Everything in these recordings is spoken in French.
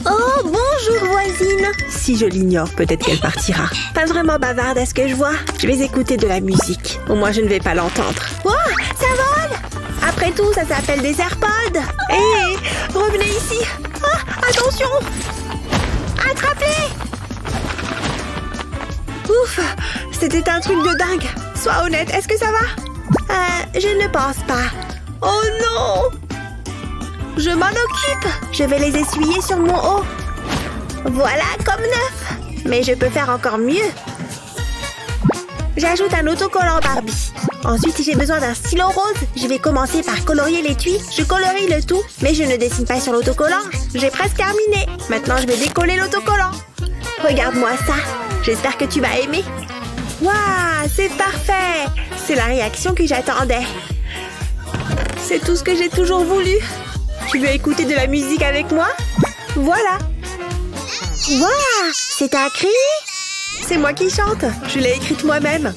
Oh, bonjour voisine. Si je l'ignore, peut-être qu'elle partira. Pas vraiment bavarde à ce que je vois. Je vais écouter de la musique. Au moins, je ne vais pas l'entendre. Oh, ça vole. Après tout, ça s'appelle des AirPods. Hé, revenez ici. Ah, attention. Attrapez. Ouf, c'était un truc de dingue. Sois honnête, est-ce que ça va? Je ne pense pas. Oh non! Je m'en occupe. Je vais les essuyer sur mon haut. Voilà, comme neuf. Mais je peux faire encore mieux. J'ajoute un autocollant Barbie. Ensuite, j'ai besoin d'un stylo rose. Je vais commencer par colorier l'étui. Je colorie le tout, mais je ne dessine pas sur l'autocollant. J'ai presque terminé. Maintenant, je vais décoller l'autocollant. Regarde-moi ça. J'espère que tu vas aimer. Waouh, c'est parfait. C'est la réaction que j'attendais. C'est tout ce que j'ai toujours voulu. Tu veux écouter de la musique avec moi? Voilà. Waouh, c'est un cri? C'est moi qui chante. Je l'ai écrite moi-même.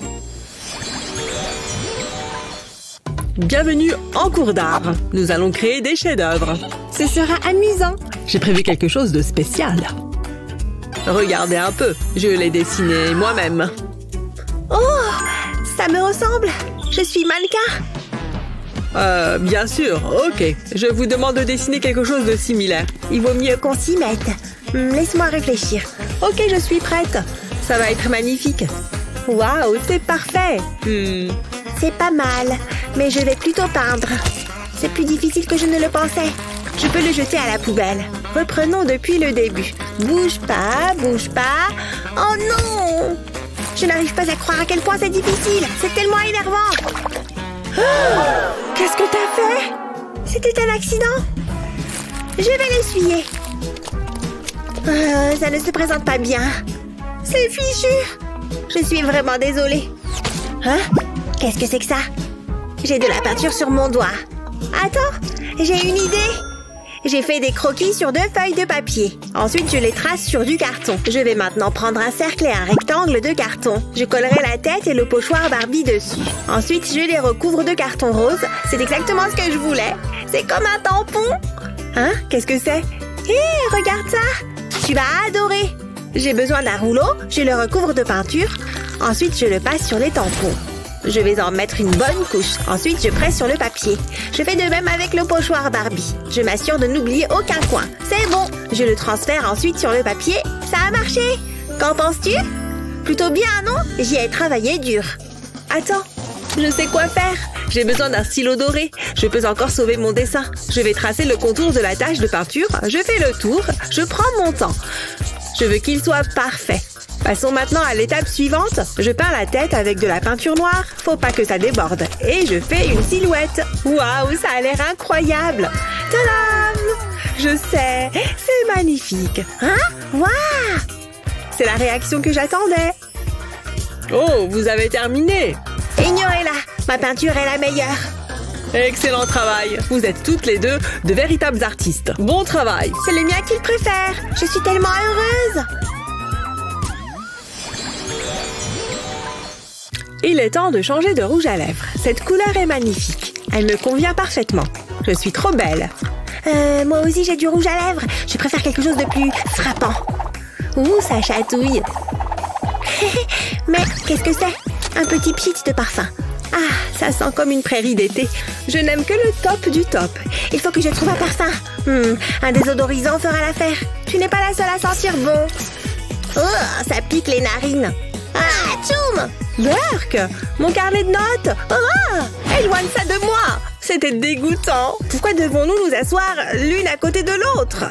Bienvenue en cours d'art. Nous allons créer des chefs-d'œuvre. Ce sera amusant. J'ai prévu quelque chose de spécial. Regardez un peu. Je l'ai dessiné moi-même. Oh, ça me ressemble. Je suis mannequin. Bien sûr. Ok. Je vous demande de dessiner quelque chose de similaire. Il vaut mieux qu'on s'y mette. Laisse-moi réfléchir. Ok, je suis prête. Ça va être magnifique. Waouh, c'est parfait. C'est pas mal, mais je vais plutôt peindre. C'est plus difficile que je ne le pensais. Je peux le jeter à la poubelle. Reprenons depuis le début. Bouge pas, bouge pas. Oh non! Je n'arrive pas à croire à quel point c'est difficile. C'est tellement énervant. Oh, qu'est-ce que t'as fait? C'était un accident. Je vais l'essuyer. Ça ne se présente pas bien. C'est fichu. Je suis vraiment désolée. Hein? Qu'est-ce que c'est que ça? J'ai de la peinture sur mon doigt. Attends, j'ai une idée. J'ai fait des croquis sur 2 feuilles de papier. Ensuite, je les trace sur du carton. Je vais maintenant prendre un cercle et un rectangle de carton. Je collerai la tête et le pochoir Barbie dessus. Ensuite, je les recouvre de carton rose. C'est exactement ce que je voulais. C'est comme un tampon. Hein? Qu'est-ce que c'est? Hé, regarde ça. Tu vas adorer. J'ai besoin d'un rouleau. Je le recouvre de peinture. Ensuite, je le passe sur les tampons. Je vais en mettre une bonne couche. Ensuite, je presse sur le papier. Je fais de même avec le pochoir Barbie. Je m'assure de n'oublier aucun coin. C'est bon. Je le transfère ensuite sur le papier. Ça a marché. Qu'en penses-tu? Plutôt bien, non? J'y ai travaillé dur. Attends, je sais quoi faire. J'ai besoin d'un stylo doré. Je peux encore sauver mon dessin. Je vais tracer le contour de la tache de peinture. Je fais le tour. Je prends mon temps. Je veux qu'il soit parfait. Passons maintenant à l'étape suivante. Je peins la tête avec de la peinture noire. Faut pas que ça déborde. Et je fais une silhouette. Waouh, ça a l'air incroyable. Tadam! Je sais, c'est magnifique. Hein? Waouh! C'est la réaction que j'attendais. Oh, vous avez terminé. Ignorez-la. Ma peinture est la meilleure. Excellent travail. Vous êtes toutes les deux de véritables artistes. Bon travail. C'est le mien qu'il préfère. Je suis tellement heureuse. Il est temps de changer de rouge à lèvres. Cette couleur est magnifique. Elle me convient parfaitement. Je suis trop belle. Moi aussi j'ai du rouge à lèvres. Je préfère quelque chose de plus frappant. Ouh, ça chatouille. Mais qu'est-ce que c'est? Un petit pchit de parfum. Ah, ça sent comme une prairie d'été. Je n'aime que le top du top. Il faut que je trouve un parfum. Un désodorisant fera l'affaire. Tu n'es pas la seule à sentir bon. Oh, ça pique les narines. Ah, tchoum! Berk, mon carnet de notes. Oh, éloigne ça de moi. C'était dégoûtant. Pourquoi devons-nous nous asseoir l'une à côté de l'autre?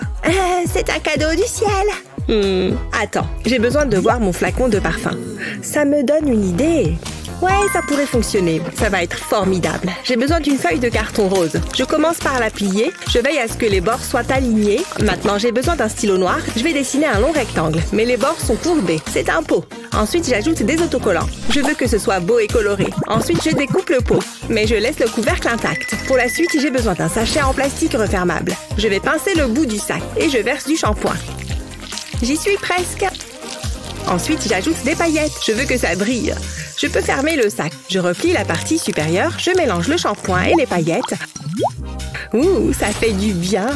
C'est un cadeau du ciel. Attends, j'ai besoin de voir mon flacon de parfum. Ça me donne une idée. Ouais, ça pourrait fonctionner. Ça va être formidable. J'ai besoin d'une feuille de carton rose. Je commence par la plier. Je veille à ce que les bords soient alignés. Maintenant, j'ai besoin d'un stylo noir. Je vais dessiner un long rectangle. Mais les bords sont courbés. C'est un pot. Ensuite, j'ajoute des autocollants. Je veux que ce soit beau et coloré. Ensuite, je découpe le pot. Mais je laisse le couvercle intact. Pour la suite, j'ai besoin d'un sachet en plastique refermable. Je vais pincer le bout du sac. Et je verse du shampoing. J'y suis presque. Ensuite, j'ajoute des paillettes. Je veux que ça brille. Je peux fermer le sac. Je replie la partie supérieure. Je mélange le shampoing et les paillettes. Ouh, ça fait du bien.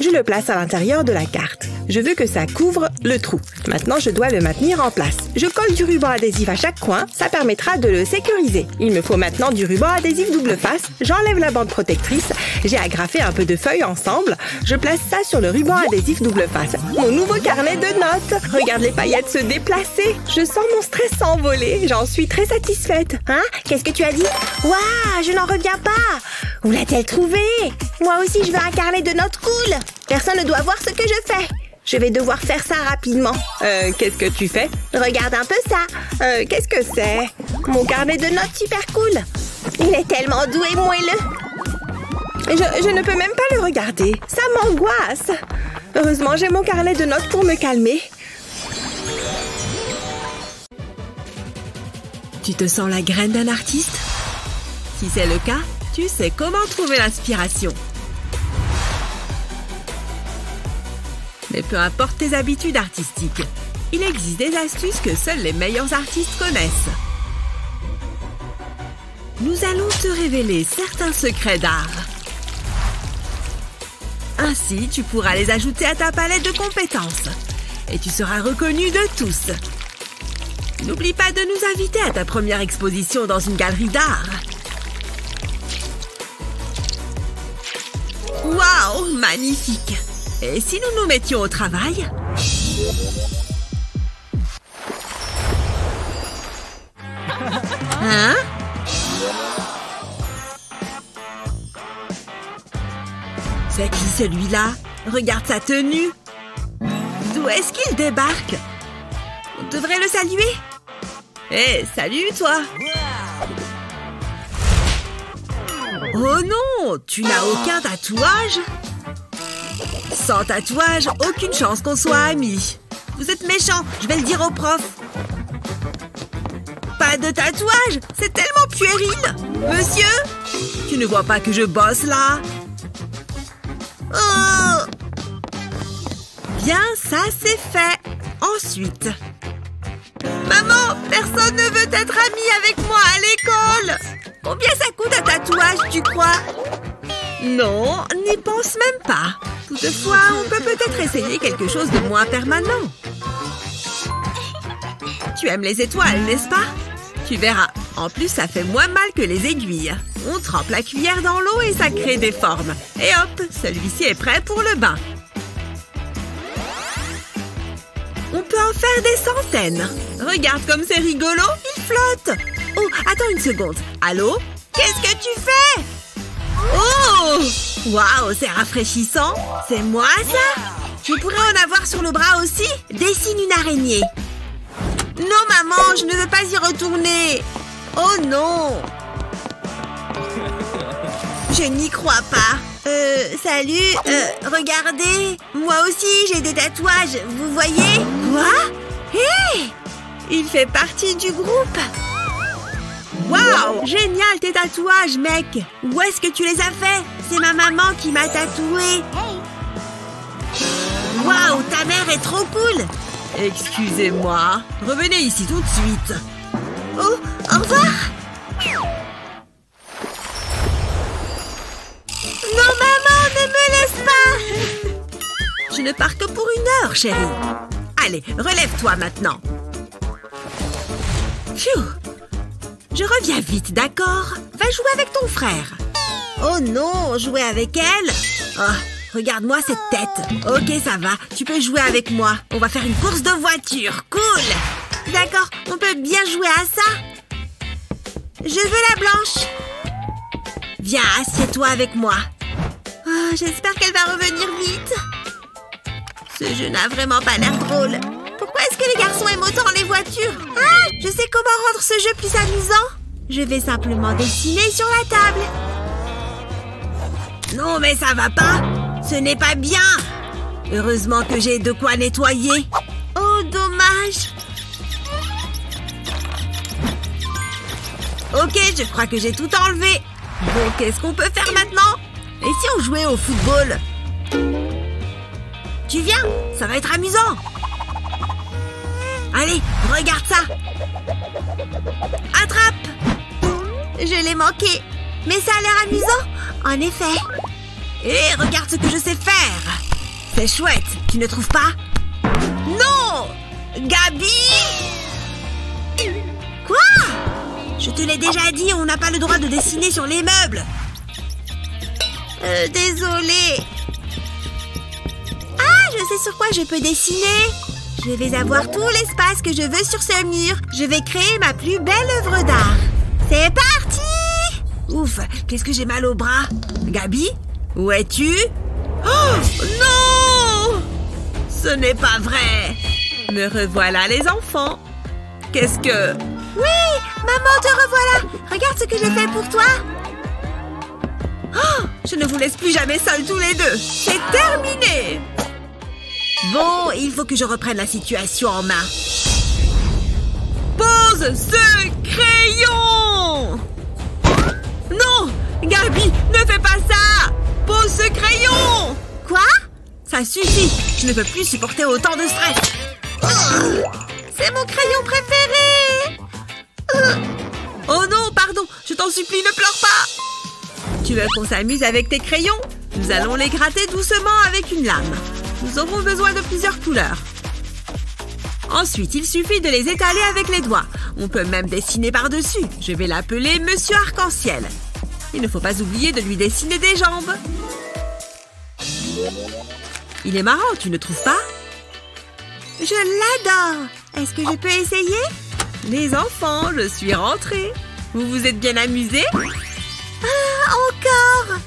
Je le place à l'intérieur de la carte. Je veux que ça couvre le trou. Maintenant, je dois le maintenir en place. Je colle du ruban adhésif à chaque coin. Ça permettra de le sécuriser. Il me faut maintenant du ruban adhésif double face. J'enlève la bande protectrice. J'ai agrafé un peu de feuilles ensemble. Je place ça sur le ruban adhésif double face. Mon nouveau carnet de notes. Regarde les paillettes se déplacer. Je sens mon stress s'envoler. J'en suis très satisfaite. Hein? Qu'est-ce que tu as dit? Waouh, je n'en reviens pas! Où l'a-t-elle trouvé? Moi aussi, je veux un carnet de notes cool. Personne ne doit voir ce que je fais. Je vais devoir faire ça rapidement. Qu'est-ce que tu fais? Regarde un peu ça. Qu'est-ce que c'est? Mon carnet de notes super cool. Il est tellement doux et moelleux. Je ne peux même pas le regarder. Ça m'angoisse. Heureusement, j'ai mon carnet de notes pour me calmer. Tu te sens la graine d'un artiste? Si c'est le cas, tu sais comment trouver l'inspiration. Mais peu importe tes habitudes artistiques, il existe des astuces que seuls les meilleurs artistes connaissent. Nous allons te révéler certains secrets d'art. Ainsi, tu pourras les ajouter à ta palette de compétences. Et tu seras reconnu de tous. N'oublie pas de nous inviter à ta première exposition dans une galerie d'art. Waouh, magnifique! Et si nous nous mettions au travail? Hein? C'est qui celui-là? Regarde sa tenue. D'où est-ce qu'il débarque? On devrait le saluer. Hé, salut toi! Oh non! Tu n'as aucun tatouage? Sans tatouage, aucune chance qu'on soit amis. Vous êtes méchants, je vais le dire au prof. Pas de tatouage? C'est tellement puéril! Monsieur? Tu ne vois pas que je bosse là? Oh! Bien, ça c'est fait. Ensuite... Maman, personne ne veut être ami avec moi à l'école. Combien ça coûte un tatouage, tu crois? Non, n'y pense même pas. Toutefois, on peut peut-être essayer quelque chose de moins permanent. Tu aimes les étoiles, n'est-ce pas? Tu verras. En plus, ça fait moins mal que les aiguilles. On trempe la cuillère dans l'eau et ça crée des formes. Et hop, celui-ci est prêt pour le bain. On peut en faire des centaines. Regarde comme c'est rigolo, il flotte. Oh, attends une seconde. Allô? Qu'est-ce que tu fais? Oh! Waouh, c'est rafraîchissant. C'est moi, ça? Je pourrais en avoir sur le bras aussi? Dessine une araignée. Non, maman, je ne veux pas y retourner. Oh non! Je n'y crois pas. Salut, regardez. Moi aussi, j'ai des tatouages, vous voyez? Quoi? Hé! Il fait partie du groupe. Waouh! Génial tes tatouages, mec! Où est-ce que tu les as faits? C'est ma maman qui m'a tatoué. Waouh! Ta mère est trop cool! Excusez-moi. Revenez ici tout de suite. Oh, au revoir! Non, maman, ne me laisse pas! Je ne pars que pour 1 heure, chérie. Allez, relève-toi maintenant. Pfiou! Je reviens vite, d'accord? Va jouer avec ton frère. Oh non, jouer avec elle? Oh, regarde-moi cette tête. Ok, ça va. Tu peux jouer avec moi. On va faire une course de voiture. Cool! D'accord, on peut bien jouer à ça. Je veux la blanche. Viens, assieds-toi avec moi. Oh, j'espère qu'elle va revenir vite. Ce jeu n'a vraiment pas l'air drôle. Pourquoi est-ce que les garçons aiment autant les voitures? Ah, je sais comment rendre ce jeu plus amusant. Je vais simplement dessiner sur la table. Non, mais ça va pas. Ce n'est pas bien. Heureusement que j'ai de quoi nettoyer. Oh, dommage. Ok, je crois que j'ai tout enlevé. Bon, qu'est-ce qu'on peut faire maintenant? Et si on jouait au football? Tu viens? Ça va être amusant. Allez, regarde ça. Attrape. Je l'ai manqué. Mais ça a l'air amusant. En effet. Et regarde ce que je sais faire. C'est chouette, tu ne trouves pas? Non! Gabi! Quoi? Je te l'ai déjà dit, on n'a pas le droit de dessiner sur les meubles. Désolée. Ah, je sais sur quoi je peux dessiner. Je vais avoir tout l'espace que je veux sur ce mur. Je vais créer ma plus belle œuvre d'art. C'est parti! Ouf, qu'est-ce que j'ai mal au bras? Gabi? Où es-tu? Oh, non! Ce n'est pas vrai. Me revoilà, les enfants. Qu'est-ce que... Oui, maman, te revoilà. Regarde ce que j'ai fait pour toi. Oh, je ne vous laisse plus jamais seuls tous les deux. C'est terminé. Bon, il faut que je reprenne la situation en main. Pose ce crayon! Non! Gabi, ne fais pas ça! Pose ce crayon! Quoi? Ça suffit! Je ne peux plus supporter autant de stress! C'est mon crayon préféré! Oh non, pardon! Je t'en supplie, ne pleure pas! Tu veux qu'on s'amuse avec tes crayons? Nous allons les gratter doucement avec une lame. Nous aurons besoin de plusieurs couleurs. Ensuite, il suffit de les étaler avec les doigts. On peut même dessiner par-dessus. Je vais l'appeler Monsieur Arc-en-Ciel. Il ne faut pas oublier de lui dessiner des jambes. Il est marrant, tu ne trouves pas? Je l'adore! Est-ce que je peux essayer? Les enfants, je suis rentrée. Vous vous êtes bien amusés? Ah, encore!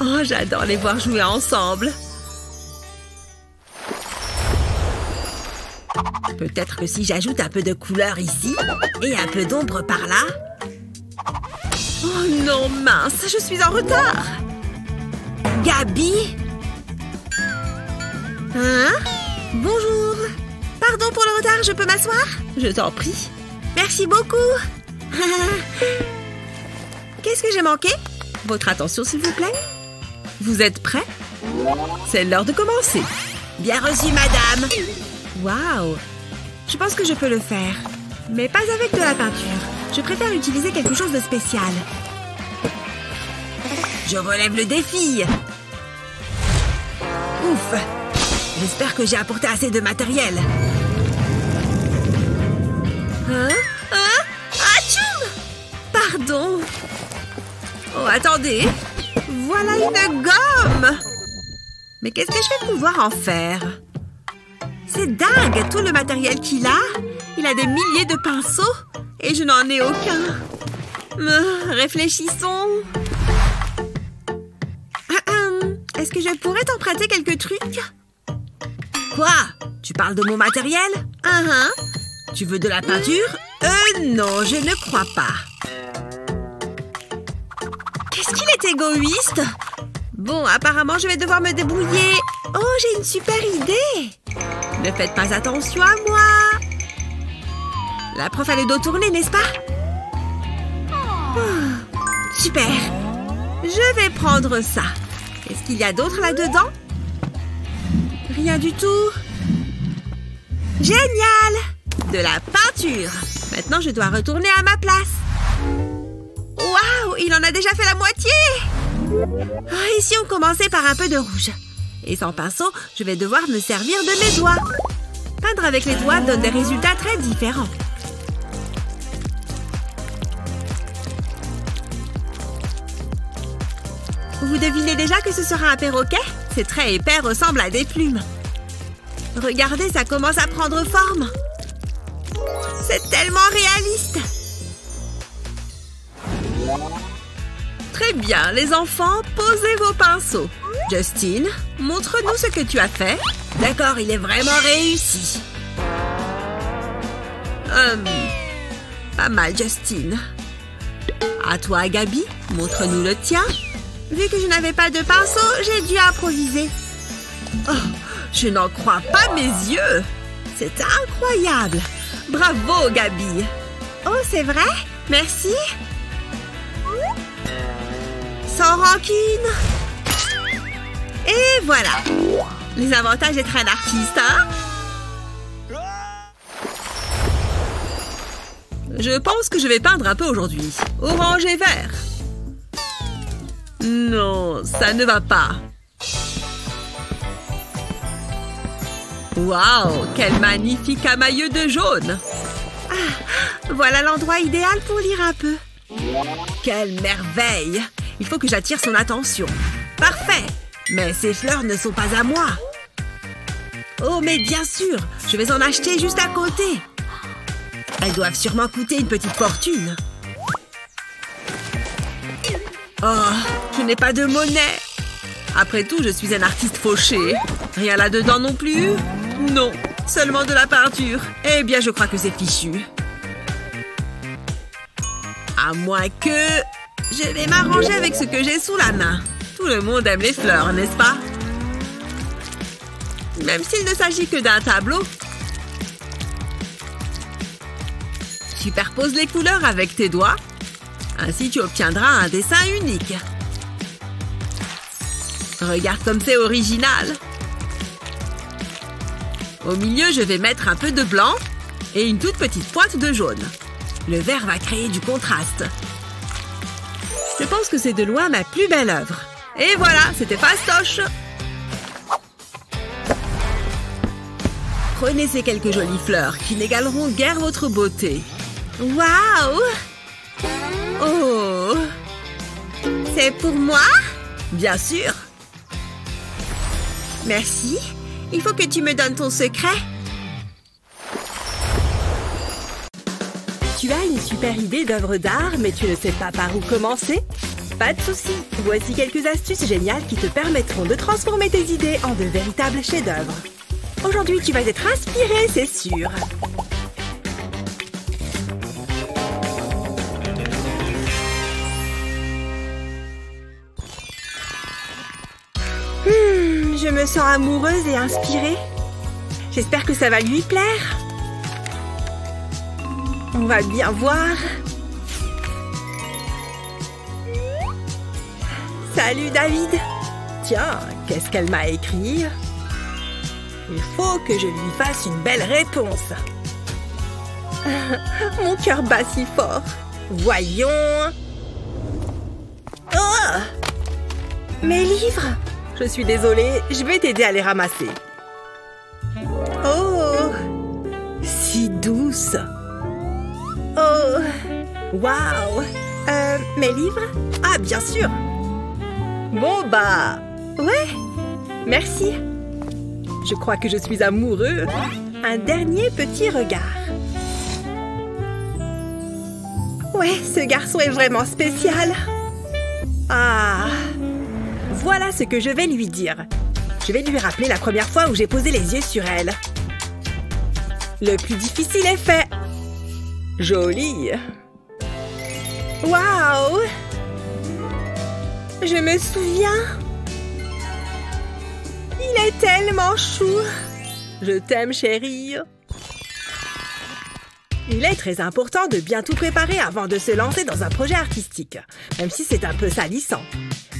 Oh, j'adore les voir jouer ensemble. Peut-être que si j'ajoute un peu de couleur ici et un peu d'ombre par là... Oh non, mince, je suis en retard. Gabi? Hein? Bonjour. Pardon pour le retard, je peux m'asseoir? Je t'en prie. Merci beaucoup. Qu'est-ce que j'ai manqué? Votre attention, s'il vous plaît. Vous êtes prêts? C'est l'heure de commencer. Bien reçu, madame. Waouh! Je pense que je peux le faire. Mais pas avec de la peinture. Je préfère utiliser quelque chose de spécial. Je relève le défi. Ouf! J'espère que j'ai apporté assez de matériel. Hein? Atchoum! Pardon. Oh, attendez. Voilà une gomme. Mais qu'est-ce que je vais pouvoir en faire? C'est dingue, tout le matériel qu'il a. Il a des milliers de pinceaux et je n'en ai aucun. Réfléchissons. Est-ce que je pourrais t'emprunter quelques trucs? Quoi? Tu parles de mon matériel? Tu veux de la peinture? Non, je ne crois pas. Qu'est-ce qu'il est égoïste? Bon, apparemment, je vais devoir me débrouiller. Oh, j'ai une super idée. Ne faites pas attention à moi. La prof a le dos tourné, n'est-ce pas? Oh, super. Je vais prendre ça. Qu'est-ce qu'il y a d'autre là-dedans? Rien du tout. Génial! De la peinture. Maintenant, je dois retourner à ma place. Waouh! Il en a déjà fait la moitié! Et si on commençait par un peu de rouge? Et sans pinceau, je vais devoir me servir de mes doigts. Peindre avec les doigts donne des résultats très différents. Vous devinez déjà que ce sera un perroquet? Ses traits épais ressemblent à des plumes. Regardez, ça commence à prendre forme. C'est tellement réaliste. Très bien, les enfants, posez vos pinceaux. Justin, montre-nous ce que tu as fait. D'accord, il est vraiment réussi. Pas mal, Justin. À toi, Gabi, montre-nous le tien. Vu que je n'avais pas de pinceau, j'ai dû improviser. Oh, je n'en crois pas mes yeux. C'est incroyable. Bravo, Gabi. Oh, c'est vrai? Merci. Sans rancune. Et voilà. Les avantages d'être un artiste, hein? Je pense que je vais peindre un peu aujourd'hui. Orange et vert. Non, ça ne va pas. Waouh, quel magnifique camailleux de jaune! Voilà l'endroit idéal pour lire un peu. Quelle merveille! Il faut que j'attire son attention. Parfait! Mais ces fleurs ne sont pas à moi. Oh, mais bien sûr! Je vais en acheter juste à côté. Elles doivent sûrement coûter une petite fortune. Oh, je n'ai pas de monnaie. Après tout, je suis un artiste fauché. Rien là-dedans non plus? Non, seulement de la peinture. Eh bien, je crois que c'est fichu. À moins que... Je vais m'arranger avec ce que j'ai sous la main. Tout le monde aime les fleurs, n'est-ce pas? Même s'il ne s'agit que d'un tableau. Superpose les couleurs avec tes doigts. Ainsi, tu obtiendras un dessin unique. Regarde comme c'est original. Au milieu, je vais mettre un peu de blanc et une toute petite pointe de jaune. Le vert va créer du contraste. Je pense que c'est de loin ma plus belle œuvre. Et voilà, c'était fastoche. Prenez ces quelques jolies fleurs qui n'égaleront guère votre beauté. Waouh! Oh! C'est pour moi? Bien sûr! Merci. Il faut que tu me donnes ton secret. Tu as une super idée d'œuvre d'art, mais tu ne sais pas par où commencer? Pas de souci. Voici quelques astuces géniales qui te permettront de transformer tes idées en de véritables chefs-d'œuvre. Aujourd'hui, tu vas être inspiré, c'est sûr. Je me sens amoureuse et inspirée. J'espère que ça va lui plaire. On va bien voir. Salut David. Tiens, qu'est-ce qu'elle m'a écrit? Il faut que je lui fasse une belle réponse. Mon cœur bat si fort. Voyons. Oh! Mes livres! Je suis désolée, je vais t'aider à les ramasser. Oh! Si douce. Oh! Waouh! Mes livres? Ah, bien sûr! Bon, bah... Ouais! Merci! Je crois que je suis amoureux. Un dernier petit regard. Ouais, ce garçon est vraiment spécial. Ah! Voilà ce que je vais lui dire. Je vais lui rappeler la première fois où j'ai posé les yeux sur elle. Le plus difficile est fait. Joli. Waouh! Je me souviens. Il est tellement chou. Je t'aime, chérie. Il est très important de bien tout préparer avant de se lancer dans un projet artistique, même si c'est un peu salissant.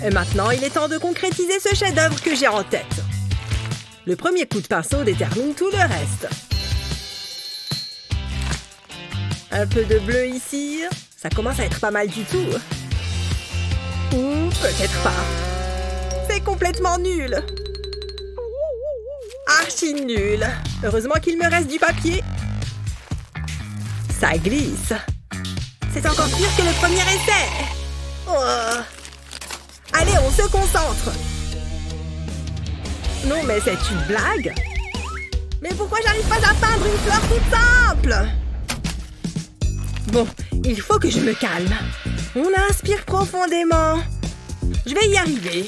Et maintenant, il est temps de concrétiser ce chef-d'œuvre que j'ai en tête. Le premier coup de pinceau détermine tout le reste. Un peu de bleu ici. Ça commence à être pas mal du tout. Ou peut-être pas. C'est complètement nul. Archi nul. Heureusement qu'il me reste du papier. Ça glisse. C'est encore pire que le premier essai. Oh. Allez, on se concentre. Non, mais c'est une blague. Mais pourquoi j'arrive pas à peindre une fleur toute simple? Bon, il faut que je me calme. On inspire profondément. Je vais y arriver.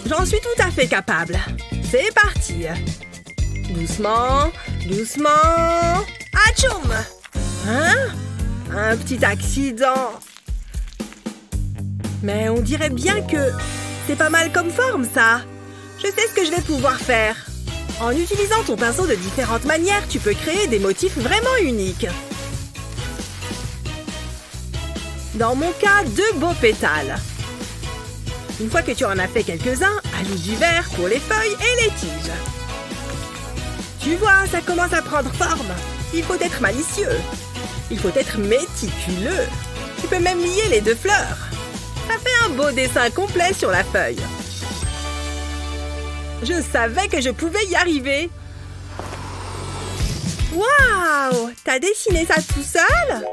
J'en suis tout à fait capable. C'est parti. Doucement, doucement. Atchoum! Hein? Un petit accident. Mais on dirait bien que c'est pas mal comme forme, ça. Je sais ce que je vais pouvoir faire. En utilisant ton pinceau de différentes manières, tu peux créer des motifs vraiment uniques. Dans mon cas, 2 beaux pétales. Une fois que tu en as fait quelques-uns, ajoute du vert pour les feuilles et les tiges. Tu vois, ça commence à prendre forme. Il faut être malicieux. Il faut être méticuleux. Tu peux même lier les 2 fleurs. Ça fait un beau dessin complet sur la feuille. Je savais que je pouvais y arriver. Waouh! T'as dessiné ça tout seul?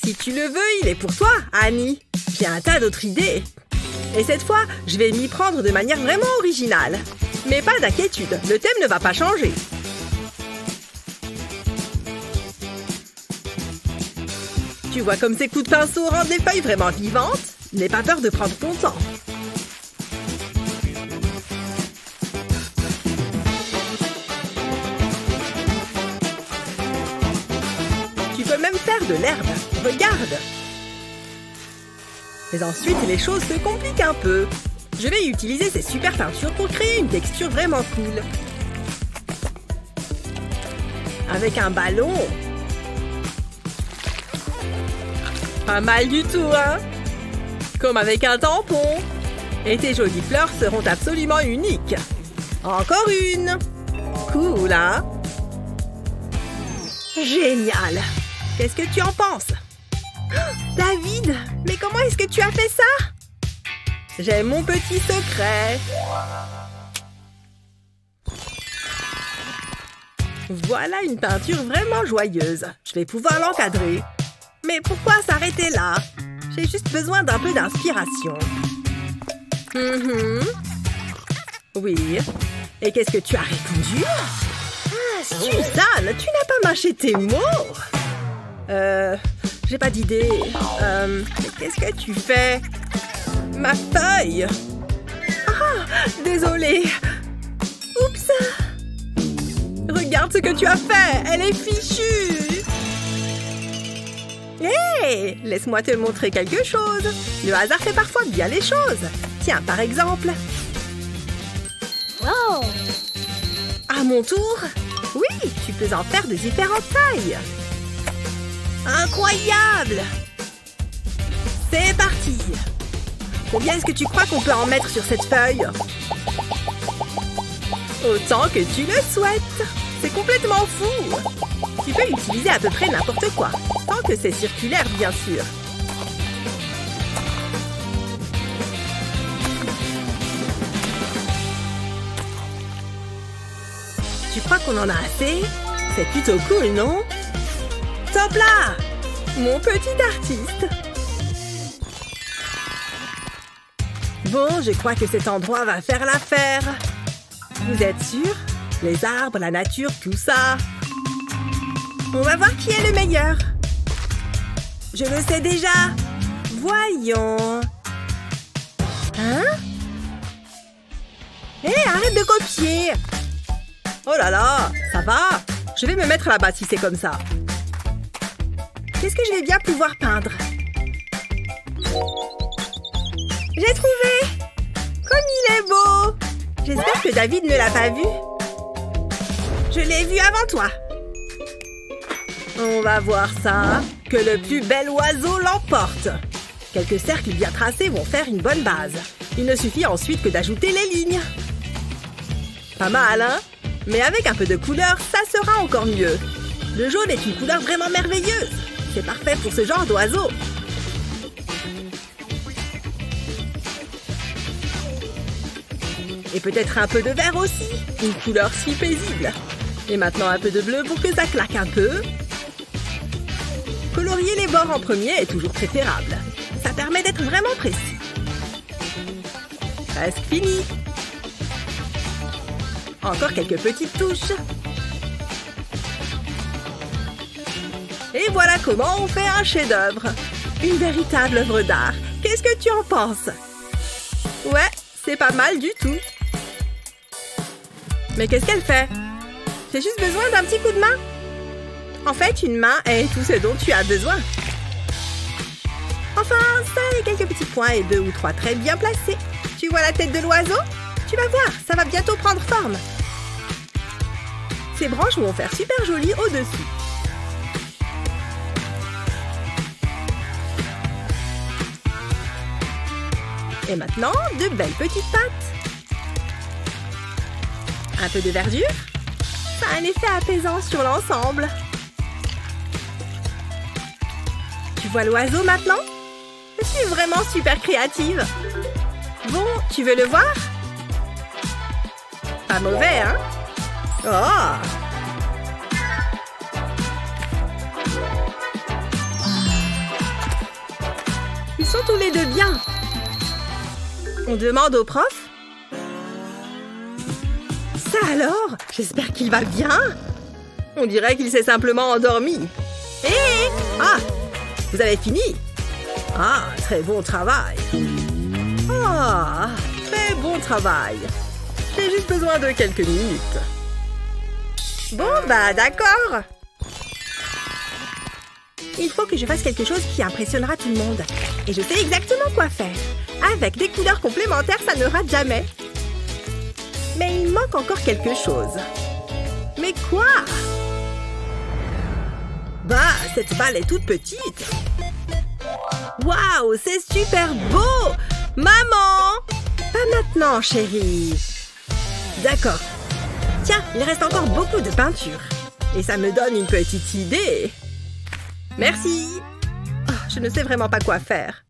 Si tu le veux, il est pour toi, Annie. J'ai un tas d'autres idées. Et cette fois, je vais m'y prendre de manière vraiment originale. Mais pas d'inquiétude, le thème ne va pas changer. Tu vois comme ces coups de pinceau rendent les feuilles vraiment vivantes? N'aie pas peur de prendre ton temps. Tu peux même faire de l'herbe. Regarde! Mais ensuite, les choses se compliquent un peu. Je vais utiliser ces super peintures pour créer une texture vraiment cool. Avec un ballon. Pas mal du tout, hein? Comme avec un tampon. Et tes jolies fleurs seront absolument uniques. Encore une. Cool, hein? Génial! Qu'est-ce que tu en penses? David, mais comment est-ce que tu as fait ça? J'ai mon petit secret. Voilà une peinture vraiment joyeuse. Je vais pouvoir l'encadrer. Mais pourquoi s'arrêter là? J'ai juste besoin d'un peu d'inspiration. Oui. Et qu'est-ce que tu as répondu? Ah, Suzanne, tu n'as pas mâché tes mots? J'ai pas d'idée. Mais qu'est-ce que tu fais? Ma feuille! Ah, désolée. Oups! Regarde ce que tu as fait! Elle est fichue! Hé! Laisse-moi te montrer quelque chose. Le hasard fait parfois bien les choses. Tiens, par exemple. Wow! À mon tour? Oui, tu peux en faire de différentes tailles. Incroyable! C'est parti! Combien est-ce que tu crois qu'on peut en mettre sur cette feuille? Autant que tu le souhaites! C'est complètement fou! Tu peux utiliser à peu près n'importe quoi, tant que c'est circulaire, bien sûr. Tu crois qu'on en a assez? C'est plutôt cool, non? Top là! Mon petit artiste! Bon, je crois que cet endroit va faire l'affaire. Vous êtes sûr? Les arbres, la nature, tout ça. On va voir qui est le meilleur. Je le sais déjà. Voyons. Hein? Hé, arrête de copier! Oh là là, ça va? Je vais me mettre là-bas si c'est comme ça. Qu'est-ce que je vais bien pouvoir peindre? J'ai trouvé! Comme il est beau! J'espère que David ne l'a pas vu. Je l'ai vu avant toi. On va voir ça. Que le plus bel oiseau l'emporte. Quelques cercles bien tracés vont faire une bonne base. Il ne suffit ensuite que d'ajouter les lignes. Pas mal, hein? Mais avec un peu de couleur, ça sera encore mieux. Le jaune est une couleur vraiment merveilleuse. C'est parfait pour ce genre d'oiseau. Et peut-être un peu de vert aussi. Une couleur si paisible. Et maintenant un peu de bleu pour que ça claque un peu. Colorier les bords en premier est toujours préférable. Ça permet d'être vraiment précis. Presque fini. Encore quelques petites touches. Et voilà comment on fait un chef-d'œuvre. Une véritable œuvre d'art. Qu'est-ce que tu en penses? Ouais, c'est pas mal du tout. Mais qu'est-ce qu'elle fait? J'ai juste besoin d'un petit coup de main. En fait, une main est tout ce dont tu as besoin. Enfin, ça et quelques petits points et 2 ou 3 traits bien placés. Tu vois la tête de l'oiseau? Tu vas voir, ça va bientôt prendre forme. Ces branches vont faire super joli au-dessus. Et maintenant, de belles petites pattes. Un peu de verdure. Ça a un effet apaisant sur l'ensemble. Tu vois l'oiseau maintenant? Je suis vraiment super créative. Bon, tu veux le voir? Pas mauvais, hein? Oh! Ils sont tous les deux bien. On demande au prof? Ça alors? J'espère qu'il va bien. On dirait qu'il s'est simplement endormi. Hé! Ah! Vous avez fini? Ah, très bon travail. Ah, très bon travail. J'ai juste besoin de quelques minutes. Bon, bah d'accord. Il faut que je fasse quelque chose qui impressionnera tout le monde. Et je sais exactement quoi faire. Avec des couleurs complémentaires, ça ne rate jamais. Mais il manque encore quelque chose. Mais quoi? Bah, cette balle est toute petite. Waouh, c'est super beau! Maman! Pas maintenant, chérie. D'accord. Tiens, il reste encore beaucoup de peinture. Et ça me donne une petite idée. Merci. Oh, je ne sais vraiment pas quoi faire.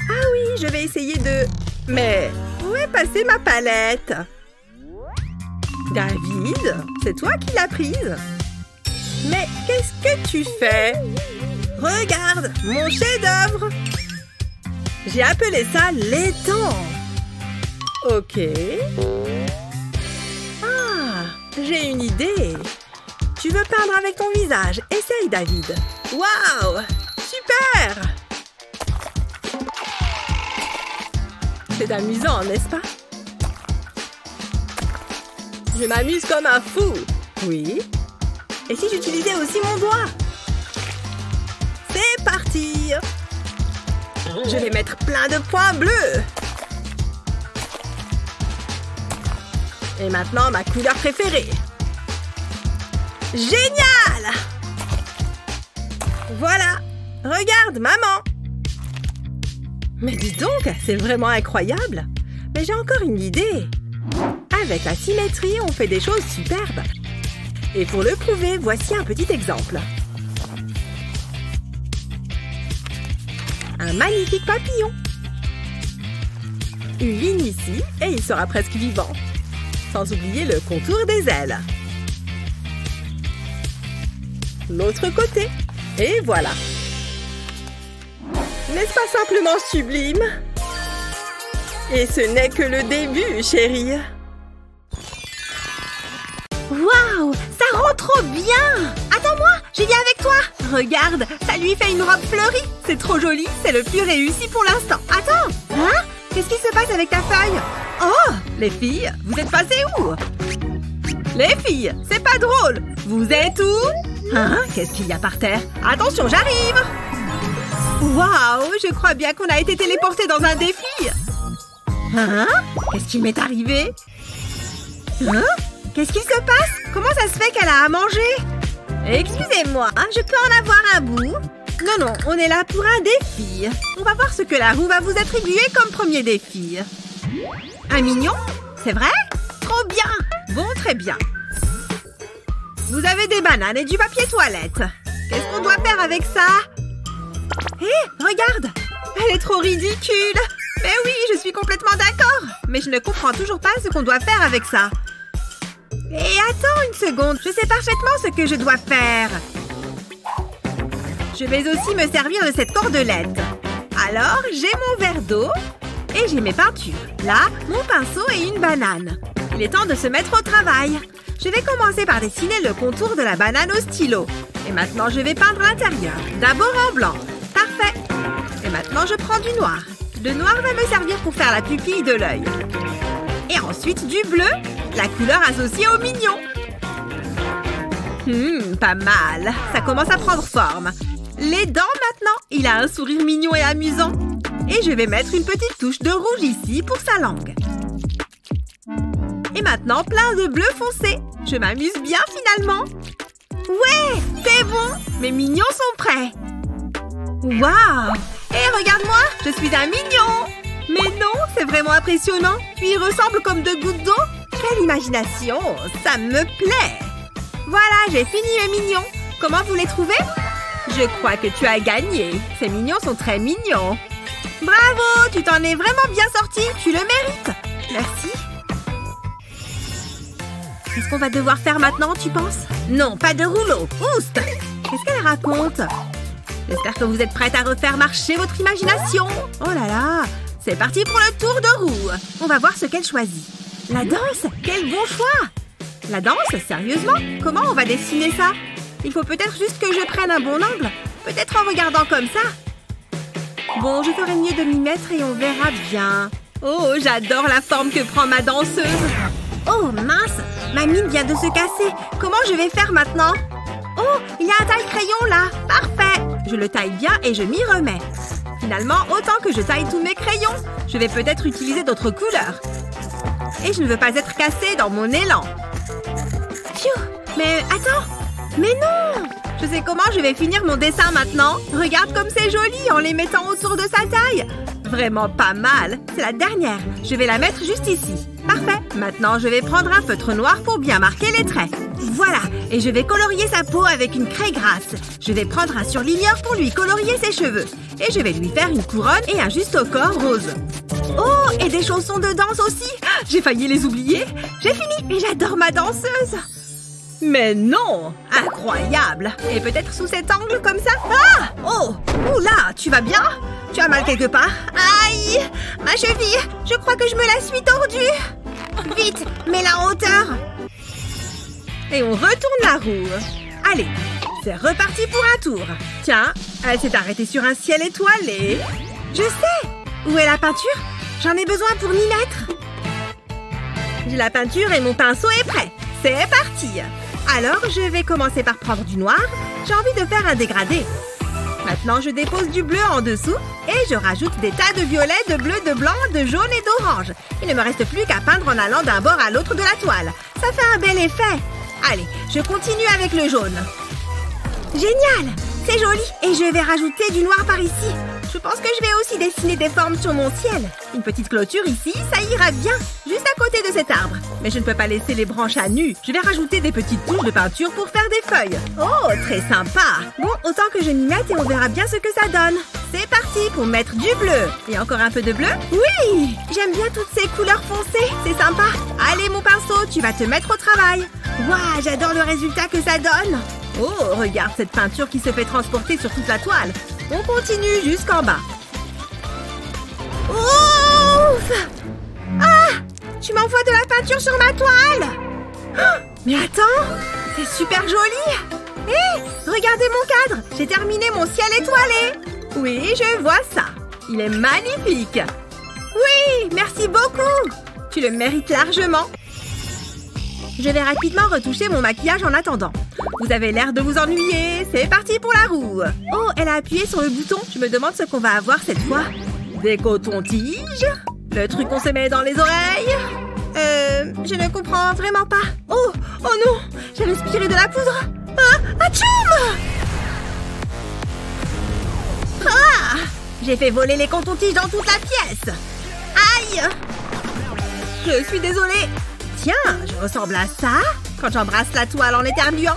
Ah oui, je vais essayer de... Mais où est passée ma palette? David, c'est toi qui l'as prise? Mais qu'est-ce que tu fais? Regarde, mon chef-d'œuvre! J'ai appelé ça l'étang. Ok. Ah, j'ai une idée. Tu veux peindre avec ton visage? Essaye, David. Waouh! Super! C'est amusant, n'est-ce pas? Je m'amuse comme un fou. Oui. Et si j'utilisais aussi mon doigt? C'est parti! Je vais mettre plein de points bleus. Et maintenant, ma couleur préférée. Génial! Voilà! Regarde, maman! Mais dis donc, c'est vraiment incroyable! Mais j'ai encore une idée! Avec la symétrie, on fait des choses superbes! Et pour le prouver, voici un petit exemple. Un magnifique papillon! Une ligne ici, et il sera presque vivant. Sans oublier le contour des ailes. L'autre côté. Et voilà. N'est-ce pas simplement sublime? Et ce n'est que le début, chérie. Waouh! Ça rend trop bien! Attends-moi, j'y viens avec toi! Regarde, ça lui fait une robe fleurie. C'est trop joli, c'est le plus réussi pour l'instant. Attends! Hein? Qu'est-ce qui se passe avec ta feuille? Oh! Les filles, vous êtes passées où? Les filles, c'est pas drôle! Vous êtes où? Hein? Qu'est-ce qu'il y a par terre? Attention, j'arrive! Waouh! Je crois bien qu'on a été téléportés dans un défi! Hein? Qu'est-ce qui m'est arrivé? Hein? Qu'est-ce qu'il se passe? Comment ça se fait qu'elle a à manger? Excusez-moi, je peux en avoir un bout? Non, on est là pour un défi. On va voir ce que la roue va vous attribuer comme premier défi. Un mignon? C'est vrai? Trop bien! Bon, très bien. Vous avez des bananes et du papier toilette. Qu'est-ce qu'on doit faire avec ça? Hé, regarde! Elle est trop ridicule! Mais oui, je suis complètement d'accord! Mais je ne comprends toujours pas ce qu'on doit faire avec ça. Et attends une seconde, je sais parfaitement ce que je dois faire. Je vais aussi me servir de cette cordelette. Alors, j'ai mon verre d'eau et j'ai mes peintures. Là, mon pinceau et une banane. Il est temps de se mettre au travail. Je vais commencer par dessiner le contour de la banane au stylo. Et maintenant, je vais peindre l'intérieur. D'abord en blanc. Parfait. Et maintenant, je prends du noir. Le noir va me servir pour faire la pupille de l'œil. Et ensuite, du bleu, la couleur associée au mignon. Pas mal. Ça commence à prendre forme. Les dents maintenant. Il a un sourire mignon et amusant. Et je vais mettre une petite touche de rouge ici pour sa langue. Et maintenant, plein de bleu foncé. Je m'amuse bien finalement. Ouais, c'est bon. Mes mignons sont prêts. Waouh! Et regarde-moi, je suis un mignon. Mais non, c'est vraiment impressionnant. Puis il ressemble comme deux gouttes d'eau. Quelle imagination, ça me plaît. Voilà, j'ai fini mes mignons. Comment vous les trouvez? Je crois que tu as gagné. Ces mignons sont très mignons. Bravo, tu t'en es vraiment bien sorti. Tu le mérites. Merci. Qu'est-ce qu'on va devoir faire maintenant, tu penses? Non, pas de rouleau. Oust! Qu'est-ce qu'elle raconte? J'espère que vous êtes prête à refaire marcher votre imagination. Oh là là! C'est parti pour le tour de roue. On va voir ce qu'elle choisit. La danse? Quel bon choix! La danse? Sérieusement? Comment on va dessiner ça? Il faut peut-être juste que je prenne un bon angle. Peut-être en regardant comme ça. Bon, je ferai mieux de m'y mettre et on verra bien. Oh, j'adore la forme que prend ma danseuse. Oh, mince! Ma mine vient de se casser. Comment je vais faire maintenant? Oh, il y a un taille-crayon là. Parfait! Je le taille bien et je m'y remets. Finalement, autant que je taille tous mes crayons, je vais peut-être utiliser d'autres couleurs. Et je ne veux pas être cassée dans mon élan. Pfiou! Mais attends! Mais non! Je sais comment je vais finir mon dessin maintenant. Regarde comme c'est joli en les mettant autour de sa taille. Vraiment pas mal. C'est la dernière. Je vais la mettre juste ici. Parfait. Maintenant, je vais prendre un feutre noir pour bien marquer les traits. Voilà. Et je vais colorier sa peau avec une craie grasse. Je vais prendre un surligneur pour lui colorier ses cheveux. Et je vais lui faire une couronne et un juste au corps rose. Oh, et des chaussons de danse aussi. J'ai failli les oublier. J'ai fini. Et j'adore ma danseuse. Mais non! Incroyable! Et peut-être sous cet angle comme ça? Ah! Oh! Oula! Tu vas bien? Tu as mal quelque part? Aïe! Ma cheville! Je crois que je me la suis tordue! Vite! Mets-la en hauteur! Et on retourne la roue. Allez! C'est reparti pour un tour. Tiens, elle s'est arrêtée sur un ciel étoilé. Je sais! Où est la peinture? J'en ai besoin pour m'y mettre. J'ai la peinture et mon pinceau est prêt. C'est parti! Alors, je vais commencer par prendre du noir. J'ai envie de faire un dégradé. Maintenant, je dépose du bleu en dessous et je rajoute des tas de violets, de bleu, de blanc, de jaune et d'orange. Il ne me reste plus qu'à peindre en allant d'un bord à l'autre de la toile. Ça fait un bel effet. Allez, je continue avec le jaune. Génial! C'est joli! Et je vais rajouter du noir par ici. Je pense que je vais aussi dessiner des formes sur mon ciel. Une petite clôture ici, ça ira bien. Juste à côté de cet arbre. Mais je ne peux pas laisser les branches à nu. Je vais rajouter des petites touches de peinture pour faire des feuilles. Oh, très sympa! Bon, autant que je m'y mette et on verra bien ce que ça donne. C'est parti pour mettre du bleu. Et encore un peu de bleu? Oui! J'aime bien toutes ces couleurs foncées. C'est sympa. Allez, mon pinceau, tu vas te mettre au travail. Waouh, j'adore le résultat que ça donne. Oh, regarde cette peinture qui se fait transporter sur toute la toile. On continue jusqu'en bas. Ouf! Ah! Tu m'envoies de la peinture sur ma toile! Oh, mais attends! C'est super joli! Hé! Regardez mon cadre! J'ai terminé mon ciel étoilé! Oui, je vois ça! Il est magnifique! Oui! Merci beaucoup! Tu le mérites largement! Je vais rapidement retoucher mon maquillage en attendant. Vous avez l'air de vous ennuyer. C'est parti pour la roue. Oh, elle a appuyé sur le bouton. Je me demande ce qu'on va avoir cette fois. Des cotons-tiges. Le truc qu'on se met dans les oreilles. Je ne comprends vraiment pas. Oh, oh non. J'ai respiré de la poudre. Ah, atchoum! Ah! J'ai fait voler les cotons-tiges dans toute la pièce. Aïe! Je suis désolée. Tiens, je ressemble à ça quand j'embrasse la toile en éternuant.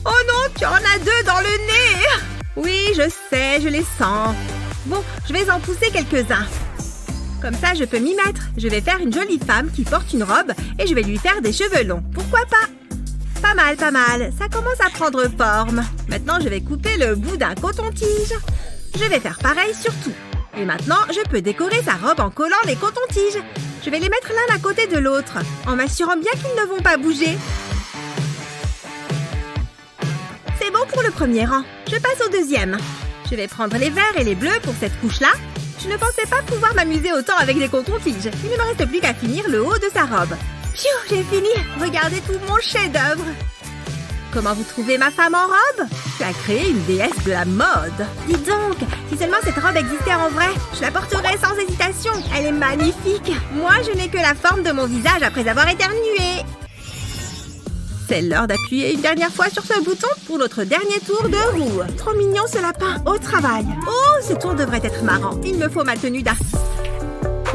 Oh non, tu en as deux dans le nez. Oui, je sais, je les sens. Bon, je vais en pousser quelques-uns. Comme ça, je peux m'y mettre. Je vais faire une jolie femme qui porte une robe et je vais lui faire des cheveux longs. Pourquoi pas? Pas mal, pas mal. Ça commence à prendre forme. Maintenant, je vais couper le bout d'un coton-tige. Je vais faire pareil sur tout. Et maintenant, je peux décorer sa robe en collant les cotons-tiges. Je vais les mettre l'un à côté de l'autre, en m'assurant bien qu'ils ne vont pas bouger. C'est bon pour le premier rang. Je passe au deuxième. Je vais prendre les verts et les bleus pour cette couche-là. Je ne pensais pas pouvoir m'amuser autant avec des cotons-tiges. Il ne me reste plus qu'à finir le haut de sa robe. Pfiou, j'ai fini. Regardez tout mon chef-d'œuvre. Comment vous trouvez ma femme en robe? Tu as créé une déesse de la mode. Dis donc, si seulement cette robe existait en vrai, je la porterais sans hésitation. Elle est magnifique. Moi, je n'ai que la forme de mon visage après avoir éternué. C'est l'heure d'appuyer une dernière fois sur ce bouton pour notre dernier tour de roue. Trop mignon ce lapin. Au travail. Oh, ce tour devrait être marrant. Il me faut ma tenue d'artiste.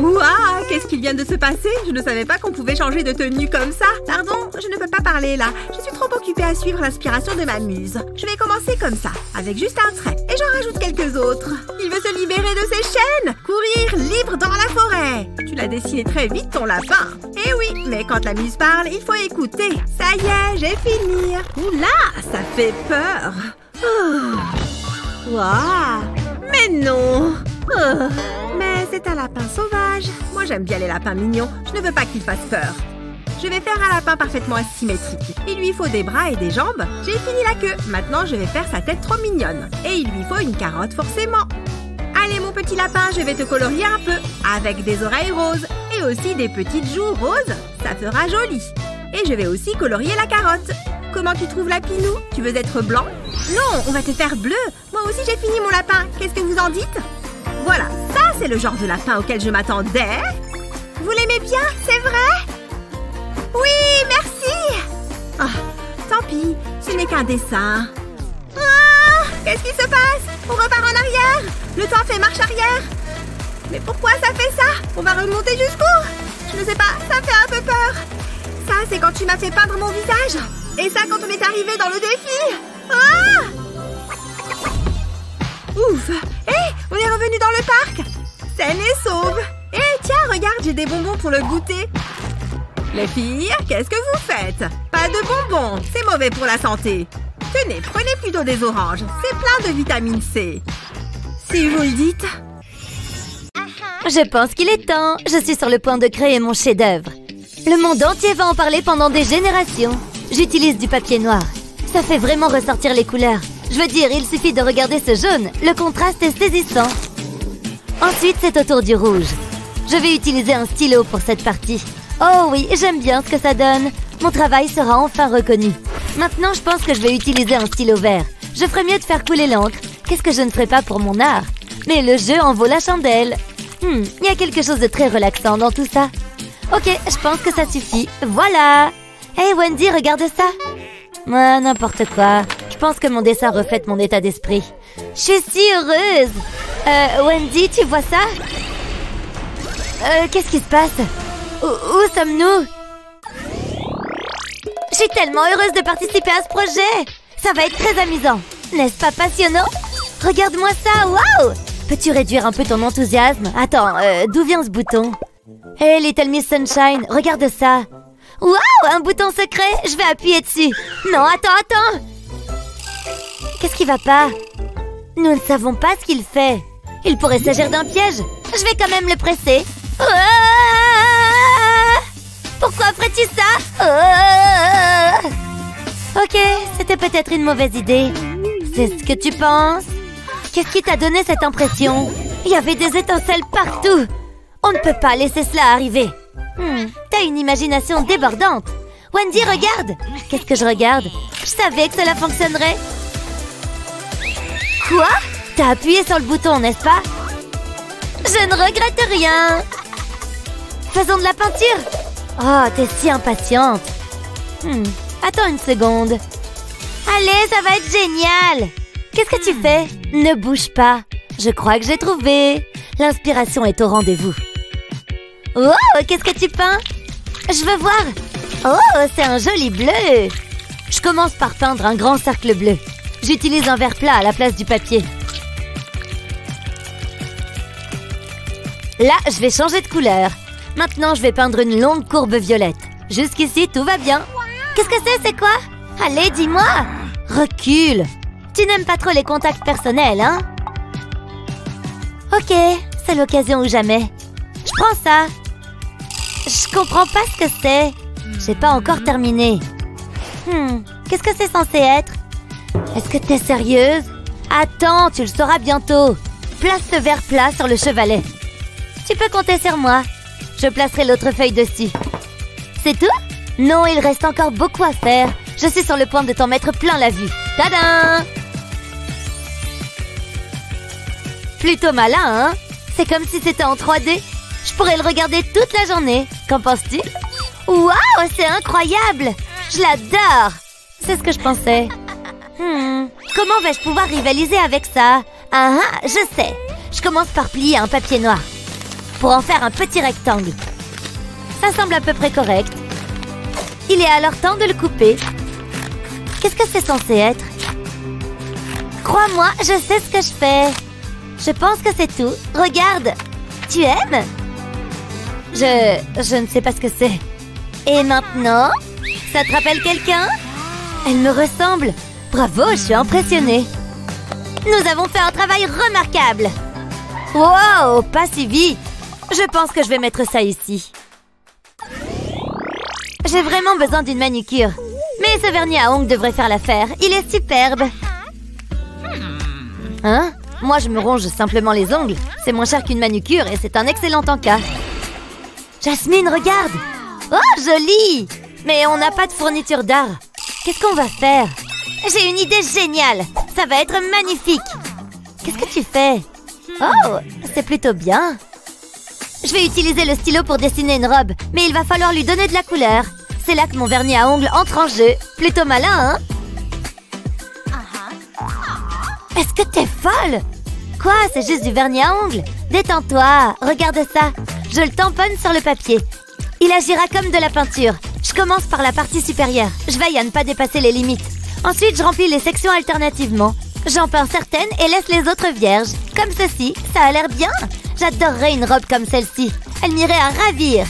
Ouah, qu'est-ce qui vient de se passer? Je ne savais pas qu'on pouvait changer de tenue comme ça. Pardon, je ne peux pas parler là. Je suis trop occupée à suivre l'inspiration de ma muse. Je vais commencer comme ça, avec juste un trait. Et j'en rajoute quelques autres. Il veut se libérer de ses chaînes. Courir libre dans la forêt. Tu l'as dessiné très vite, ton lapin. Eh oui, mais quand la muse parle, il faut écouter. Ça y est, j'ai fini. Oula, ça fait peur. Ouah, mais non. Mais c'est un lapin sauvage. Moi, j'aime bien les lapins mignons. Je ne veux pas qu'il fasse peur. Je vais faire un lapin parfaitement asymétrique. Il lui faut des bras et des jambes. J'ai fini la queue. Maintenant, je vais faire sa tête trop mignonne. Et il lui faut une carotte forcément. Allez, mon petit lapin, je vais te colorier un peu. Avec des oreilles roses. Et aussi des petites joues roses. Ça fera joli. Et je vais aussi colorier la carotte. Comment tu trouves la Pinou? Tu veux être blanc? Non, on va te faire bleu. Moi aussi, j'ai fini mon lapin. Qu'est-ce que vous en dites? Voilà, ça c'est le genre de lapin auquel je m'attendais. Vous l'aimez bien, c'est vrai? Oui, merci. Tant pis, ce n'est qu'un dessin. Qu'est-ce qui se passe? On repart en arrière. Le temps fait marche arrière. Mais pourquoi ça fait ça? On va remonter jusqu'où? Je ne sais pas, ça fait un peu peur. Ça, c'est quand tu m'as fait peindre mon visage. Et ça, quand on est arrivé dans le défi. Ouf! Hé! On est revenu dans le parc! Saine et sauve! Hé, tiens, regarde, j'ai des bonbons pour le goûter! Les filles, qu'est-ce que vous faites? Pas de bonbons, c'est mauvais pour la santé! Tenez, prenez plutôt des oranges, c'est plein de vitamine C! Si vous le dites! Je pense qu'il est temps! Je suis sur le point de créer mon chef-d'œuvre! Le monde entier va en parler pendant des générations! J'utilise du papier noir. Ça fait vraiment ressortir les couleurs. Je veux dire, il suffit de regarder ce jaune. Le contraste est saisissant. Ensuite, c'est au tour du rouge. Je vais utiliser un stylo pour cette partie. Oh oui, j'aime bien ce que ça donne. Mon travail sera enfin reconnu. Maintenant, je pense que je vais utiliser un stylo vert. Je ferais mieux de faire couler l'encre. Qu'est-ce que je ne ferais pas pour mon art? Mais le jeu en vaut la chandelle. Il y a quelque chose de très relaxant dans tout ça. Ok, je pense que ça suffit. Voilà! Hey Wendy, regarde ça! N'importe quoi. Je pense que mon dessin reflète mon état d'esprit. Je suis si heureuse! Wendy, tu vois ça? Qu'est-ce qui se passe? Où sommes-nous? Je suis tellement heureuse de participer à ce projet! Ça va être très amusant! N'est-ce pas passionnant? Regarde-moi ça! Waouh! Peux-tu réduire un peu ton enthousiasme? Attends, d'où vient ce bouton? Hey Little Miss Sunshine, regarde ça! Waouh, un bouton secret! Je vais appuyer dessus. Non, attends! Qu'est-ce qui va pas? Nous ne savons pas ce qu'il fait. Il pourrait s'agir d'un piège. Je vais quand même le presser. Pourquoi ferais-tu ça? Ok, c'était peut-être une mauvaise idée. C'est ce que tu penses? Qu'est-ce qui t'a donné cette impression? Il y avait des étincelles partout. On ne peut pas laisser cela arriver. T'as une imagination débordante. Wendy, regarde! Qu'est-ce que je regarde? Je savais que cela fonctionnerait. Quoi? T'as appuyé sur le bouton, n'est-ce pas? Je ne regrette rien. Faisons de la peinture. Oh, t'es si impatiente. Attends une seconde. Allez, ça va être génial. Qu'est-ce que tu fais? Ne bouge pas. Je crois que j'ai trouvé. L'inspiration est au rendez-vous. Oh, qu'est-ce que tu peins? Je veux voir. Oh, c'est un joli bleu. Je commence par peindre un grand cercle bleu. J'utilise un verre plat à la place du papier. Là, je vais changer de couleur. Maintenant, je vais peindre une longue courbe violette. Jusqu'ici, tout va bien. Qu'est-ce que c'est quoi? Allez, dis-moi. Recule. Tu n'aimes pas trop les contacts personnels, hein? Ok, c'est l'occasion ou jamais. Je prends ça. Je comprends pas ce que c'est. J'ai pas encore terminé. Qu'est-ce que c'est censé être? Est-ce que t'es sérieuse? Attends, tu le sauras bientôt. Place ce verre plat sur le chevalet. Tu peux compter sur moi. Je placerai l'autre feuille dessus. C'est tout? Non, il reste encore beaucoup à faire. Je suis sur le point de t'en mettre plein la vue. Tadam! Plutôt malin, hein? C'est comme si c'était en 3D. Je pourrais le regarder toute la journée. Qu'en penses-tu? Waouh, c'est incroyable! Je l'adore! C'est ce que je pensais. Comment vais-je pouvoir rivaliser avec ça? Je sais. Je commence par plier un papier noir. pour en faire un petit rectangle. Ça semble à peu près correct. Il est alors temps de le couper. Qu'est-ce que c'est censé être? Crois-moi, je sais ce que je fais. Je pense que c'est tout. Regarde. Tu aimes? Je ne sais pas ce que c'est. Et maintenant? Ça te rappelle quelqu'un? Elle me ressemble. Bravo, je suis impressionnée. Nous avons fait un travail remarquable. Wow, pas si vite. Je pense que je vais mettre ça ici. J'ai vraiment besoin d'une manucure. Mais ce vernis à ongles devrait faire l'affaire. Il est superbe. Hein? Moi, je me ronge simplement les ongles. C'est moins cher qu'une manucure et c'est un excellent encas. Jasmine, regarde! Oh, joli! Mais on n'a pas de fourniture d'art. Qu'est-ce qu'on va faire? J'ai une idée géniale! Ça va être magnifique! Qu'est-ce que tu fais? Oh, c'est plutôt bien. Je vais utiliser le stylo pour dessiner une robe, mais il va falloir lui donner de la couleur. C'est là que mon vernis à ongles entre en jeu. Plutôt malin, hein? Est-ce que t'es folle? Quoi? C'est juste du vernis à ongles? Détends-toi, regarde ça. Je le tamponne sur le papier. Il agira comme de la peinture. Je commence par la partie supérieure. Je veille à ne pas dépasser les limites. Ensuite, je remplis les sections alternativement. J'en peins certaines et laisse les autres vierges. Comme ceci, ça a l'air bien. J'adorerais une robe comme celle-ci. Elle m'irait à ravir.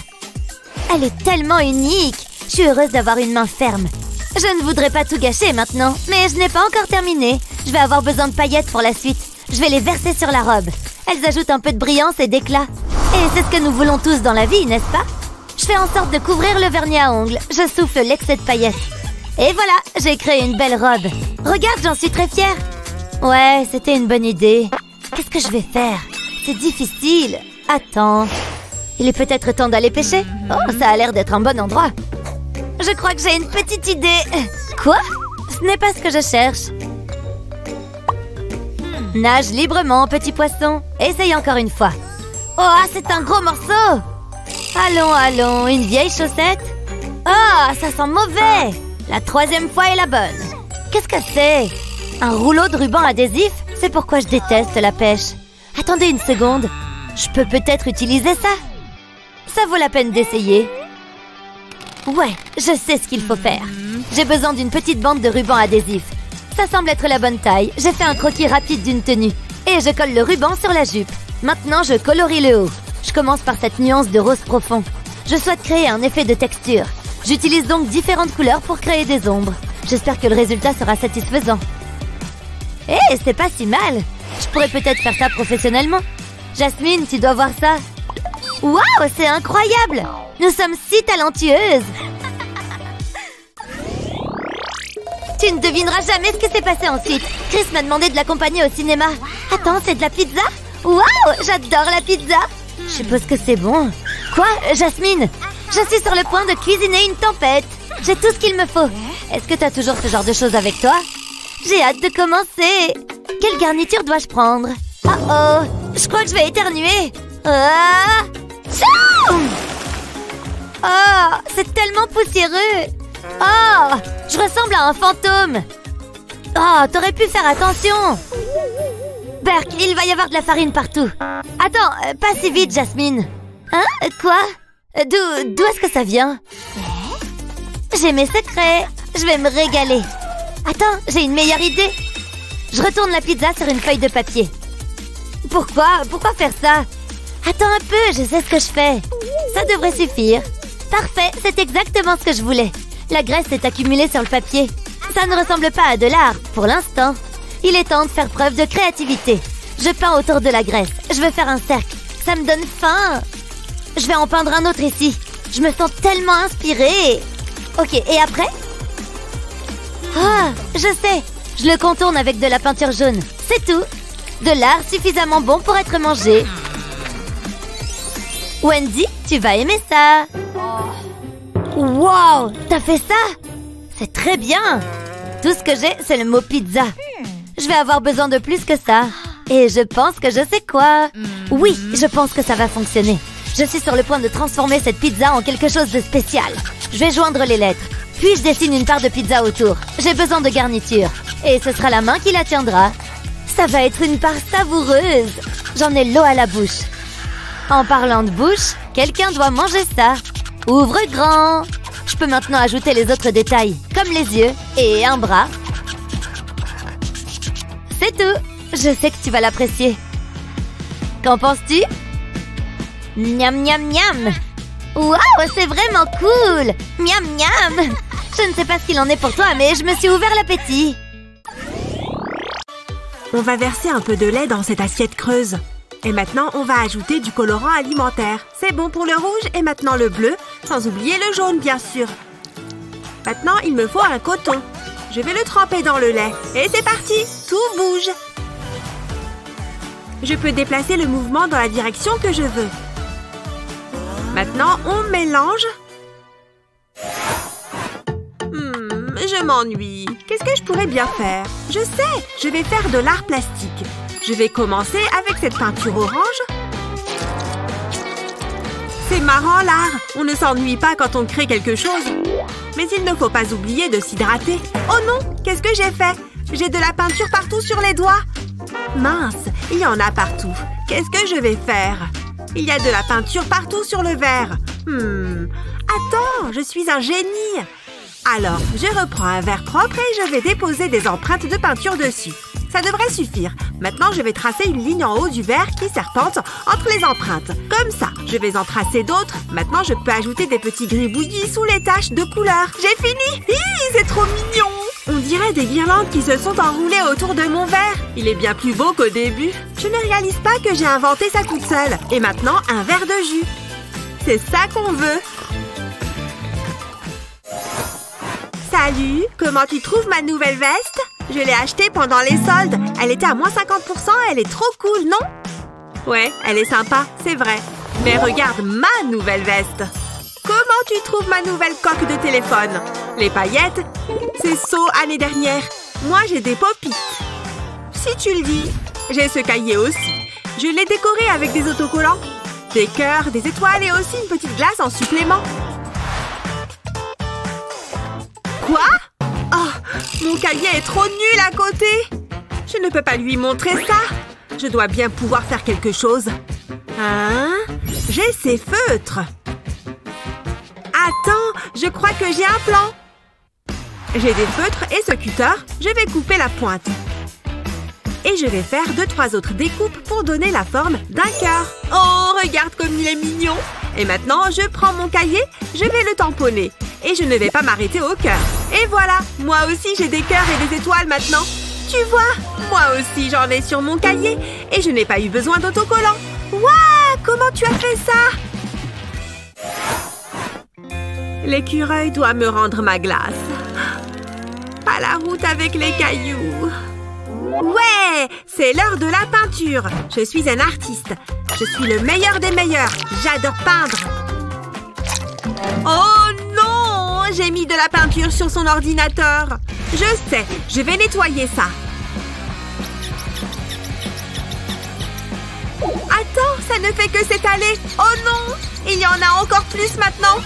Elle est tellement unique. Je suis heureuse d'avoir une main ferme. Je ne voudrais pas tout gâcher maintenant, mais je n'ai pas encore terminé. Je vais avoir besoin de paillettes pour la suite. Je vais les verser sur la robe. Elles ajoutent un peu de brillance et d'éclat. Et c'est ce que nous voulons tous dans la vie, n'est-ce pas? Je fais en sorte de couvrir le vernis à ongles. Je souffle l'excès de paillettes. Et voilà, j'ai créé une belle robe. Regarde, j'en suis très fière. Ouais, c'était une bonne idée. Qu'est-ce que je vais faire? C'est difficile. Attends. Il est peut-être temps d'aller pêcher? Oh, ça a l'air d'être un bon endroit. Je crois que j'ai une petite idée. Quoi? Ce n'est pas ce que je cherche. Nage librement, petit poisson. Essaye encore une fois. Oh, c'est un gros morceau. Allons, allons, une vieille chaussette. Oh, ça sent mauvais. La 3e fois est la bonne. Qu'est-ce que c'est? Un rouleau de ruban adhésif? C'est pourquoi je déteste la pêche. Attendez une seconde. Je peux peut-être utiliser ça? Ça vaut la peine d'essayer. Ouais, je sais ce qu'il faut faire. J'ai besoin d'une petite bande de ruban adhésif. Ça semble être la bonne taille. J'ai fait un croquis rapide d'une tenue. Et je colle le ruban sur la jupe. Maintenant, je colorie le haut. Je commence par cette nuance de rose profond. Je souhaite créer un effet de texture. J'utilise donc différentes couleurs pour créer des ombres. J'espère que le résultat sera satisfaisant. Hé, c'est pas si mal. Je pourrais peut-être faire ça professionnellement. Jasmine, tu dois voir ça. Waouh, c'est incroyable! Nous sommes si talentueuses! Tu ne devineras jamais ce qui s'est passé ensuite. Chris m'a demandé de l'accompagner au cinéma. Attends, c'est de la pizza? Waouh, j'adore la pizza! Je suppose que c'est bon. Quoi, Jasmine? Je suis sur le point de cuisiner une tempête. J'ai tout ce qu'il me faut. Est-ce que t'as toujours ce genre de choses avec toi? J'ai hâte de commencer. Quelle garniture dois-je prendre? Oh oh, je crois que je vais éternuer. Ah! Oh, c'est tellement poussiéreux. Oh, je ressemble à un fantôme. Oh, t'aurais pu faire attention. Berk, il va y avoir de la farine partout. Attends, pas si vite, Jasmine. Hein? Quoi? D'où est-ce que ça vient? J'ai mes secrets. Je vais me régaler. Attends, j'ai une meilleure idée. Je retourne la pizza sur une feuille de papier. Pourquoi? Pourquoi faire ça? Attends un peu, je sais ce que je fais. Ça devrait suffire. Parfait, c'est exactement ce que je voulais. La graisse s'est accumulée sur le papier. Ça ne ressemble pas à de l'art, pour l'instant. Il est temps de faire preuve de créativité. Je peins autour de la graisse. Je veux faire un cercle. Ça me donne faim. Je vais en peindre un autre ici. Je me sens tellement inspirée. Ok, et après? Ah, je sais. Je le contourne avec de la peinture jaune. C'est tout. De l'art suffisamment bon pour être mangé. Wendy, tu vas aimer ça. Wow, t'as fait ça? C'est très bien. Tout ce que j'ai, c'est le mot pizza. Je vais avoir besoin de plus que ça. Et je pense que je sais quoi. Oui, je pense que ça va fonctionner. Je suis sur le point de transformer cette pizza en quelque chose de spécial. Je vais joindre les lettres. Puis je dessine une part de pizza autour. J'ai besoin de garniture. Et ce sera la main qui la tiendra. Ça va être une part savoureuse. J'en ai l'eau à la bouche. En parlant de bouche, quelqu'un doit manger ça. Ouvre grand. Je peux maintenant ajouter les autres détails, comme les yeux et un bras. C'est tout. Je sais que tu vas l'apprécier. Qu'en penses-tu? Miam, miam, miam. Waouh, c'est vraiment cool. Miam, miam. Je ne sais pas ce qu'il en est pour toi, mais je me suis ouvert l'appétit. On va verser un peu de lait dans cette assiette creuse. Et maintenant, on va ajouter du colorant alimentaire. C'est bon pour le rouge et maintenant le bleu, sans oublier le jaune, bien sûr. Maintenant, il me faut un coton. Je vais le tremper dans le lait. Et c'est parti! Tout bouge! Je peux déplacer le mouvement dans la direction que je veux. Maintenant, on mélange. Je m'ennuie. Qu'est-ce que je pourrais bien faire? Je sais! Je vais faire de l'art plastique. Je vais commencer avec cette peinture orange. C'est marrant, l'art. On ne s'ennuie pas quand on crée quelque chose. Mais il ne faut pas oublier de s'hydrater. Oh non! Qu'est-ce que j'ai fait? J'ai de la peinture partout sur les doigts. Mince, il y en a partout. Qu'est-ce que je vais faire? Il y a de la peinture partout sur le verre. Attends, je suis un génie. Alors, je reprends un verre propre et je vais déposer des empreintes de peinture dessus. Ça devrait suffire. Maintenant, je vais tracer une ligne en haut du verre qui serpente entre les empreintes. Comme ça, je vais en tracer d'autres. Maintenant, je peux ajouter des petits gribouillis sous les taches de couleur. J'ai fini! Hi, c'est trop mignon! On dirait des guirlandes qui se sont enroulées autour de mon verre. Il est bien plus beau qu'au début. Je ne réalise pas que j'ai inventé ça toute seule. Et maintenant, un verre de jus. C'est ça qu'on veut. Salut! Comment tu trouves ma nouvelle veste? Je l'ai achetée pendant les soldes. Elle était à moins 50%, elle est trop cool, non? Ouais, elle est sympa, c'est vrai. Mais regarde ma nouvelle veste. Comment tu trouves ma nouvelle coque de téléphone? Les paillettes? C'est saut année dernière. Moi, j'ai des pop-it. Si tu le dis. J'ai ce cahier aussi. Je l'ai décoré avec des autocollants, des cœurs, des étoiles et aussi une petite glace en supplément. Quoi? Oh, mon cahier est trop nul à côté. Je ne peux pas lui montrer ça. Je dois bien pouvoir faire quelque chose. Hein? J'ai ces feutres. Attends, je crois que j'ai un plan. J'ai des feutres et ce cutter, je vais couper la pointe. Et je vais faire 2-3 autres découpes pour donner la forme d'un cœur. Oh, regarde comme il est mignon. Et maintenant, je prends mon cahier, je vais le tamponner. Et je ne vais pas m'arrêter au cœur. Et voilà, moi aussi j'ai des cœurs et des étoiles maintenant. Tu vois, moi aussi j'en ai sur mon cahier. Et je n'ai pas eu besoin d'autocollant. Waouh, comment tu as fait ça? L'écureuil doit me rendre ma glace. À la route avec les cailloux. Ouais, c'est l'heure de la peinture. Je suis un artiste. Je suis le meilleur des meilleurs. J'adore peindre. Oh non! J'ai mis de la peinture sur son ordinateur. Je sais, je vais nettoyer ça. Attends, ça ne fait que s'étaler. Oh non! Il y en a encore plus maintenant.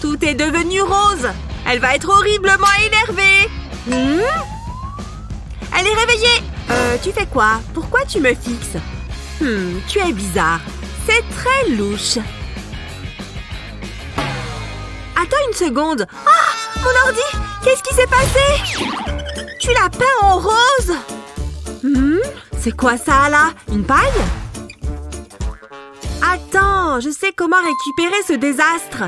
Tout est devenu rose. Elle va être horriblement énervée. Elle est réveillée. Tu fais quoi? Pourquoi tu me fixes? Tu es bizarre. C'est très louche. Attends une seconde. Ah! Mon ordi! Qu'est-ce qui s'est passé? Tu l'as peint en rose? C'est quoi ça, là? Une paille? Attends, je sais comment récupérer ce désastre.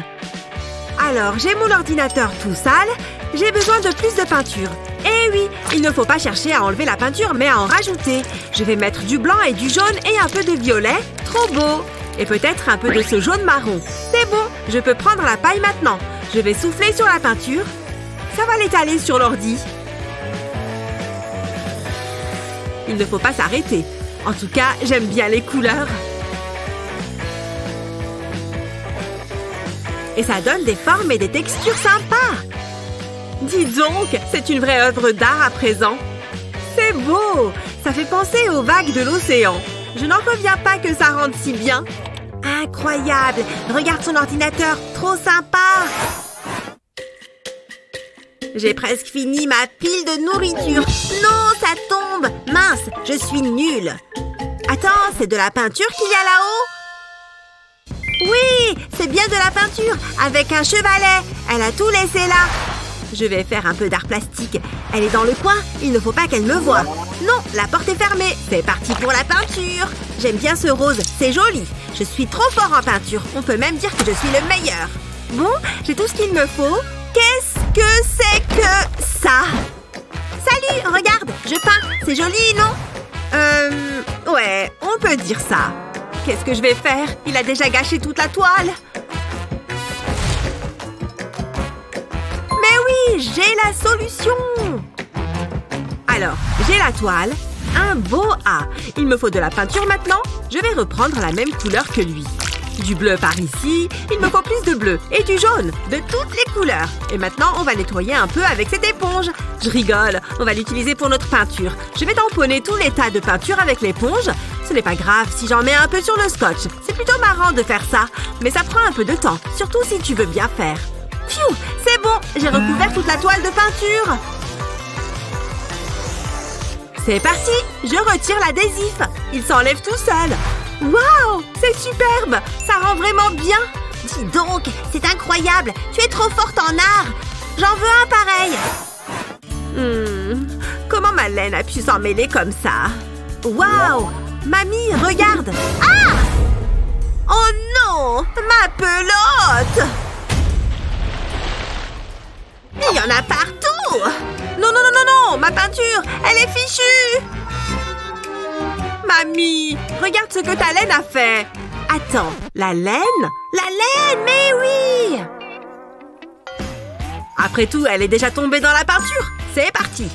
Alors, j'ai mon ordinateur tout sale. J'ai besoin de plus de peinture. Eh oui, il ne faut pas chercher à enlever la peinture, mais à en rajouter. Je vais mettre du blanc et du jaune et un peu de violet. Trop beau! Et peut-être un peu de ce jaune marron. C'est bon, je peux prendre la paille maintenant. Je vais souffler sur la peinture. Ça va l'étaler sur l'ordi. Il ne faut pas s'arrêter. En tout cas, j'aime bien les couleurs. Et ça donne des formes et des textures sympas. Dis donc, c'est une vraie œuvre d'art à présent. C'est beau! Ça fait penser aux vagues de l'océan. Je n'en reviens pas que ça rende si bien. Incroyable! Regarde son ordinateur, trop sympa! J'ai presque fini ma pile de nourriture. Non, ça tombe! Mince, je suis nulle. Attends, c'est de la peinture qu'il y a là-haut? Oui, c'est bien de la peinture, avec un chevalet. Elle a tout laissé là. Je vais faire un peu d'art plastique. Elle est dans le coin, il ne faut pas qu'elle me voie. Non, la porte est fermée. C'est parti pour la peinture. J'aime bien ce rose, c'est joli. Je suis trop fort en peinture. On peut même dire que je suis le meilleur. Bon, j'ai tout ce qu'il me faut. Qu'est-ce que c'est que ça? Salut, regarde, je peins. C'est joli, non? Ouais, on peut dire ça. Qu'est-ce que je vais faire? Il a déjà gâché toute la toile. Mais oui, j'ai la solution. Alors, j'ai la toile, un beau A. Il me faut de la peinture maintenant. Je vais reprendre la même couleur que lui. Du bleu par ici, il me faut plus de bleu. Et du jaune, de toutes les couleurs. Et maintenant, on va nettoyer un peu avec cette éponge. Je rigole, on va l'utiliser pour notre peinture. Je vais tamponner tous les tas de peinture avec l'éponge. Ce n'est pas grave si j'en mets un peu sur le scotch. C'est plutôt marrant de faire ça. Mais ça prend un peu de temps, surtout si tu veux bien faire. Pfiou, c'est bon, j'ai recouvert toute la toile de peinture. C'est parti, je retire l'adhésif. Il s'enlève tout seul. Waouh, c'est superbe. Ça rend vraiment bien. Dis donc, c'est incroyable. Tu es trop forte en art. J'en veux un pareil. Comment ma laine a pu s'en mêler comme ça? Waouh, mamie, regarde. Ah! Oh non, ma pelote. Il y en a partout. Non, non, non, non, non, ma peinture, elle est fichue. Mamie, regarde ce que ta laine a fait. Attends, la laine? La laine, mais oui! Après tout, elle est déjà tombée dans la peinture. C'est parti.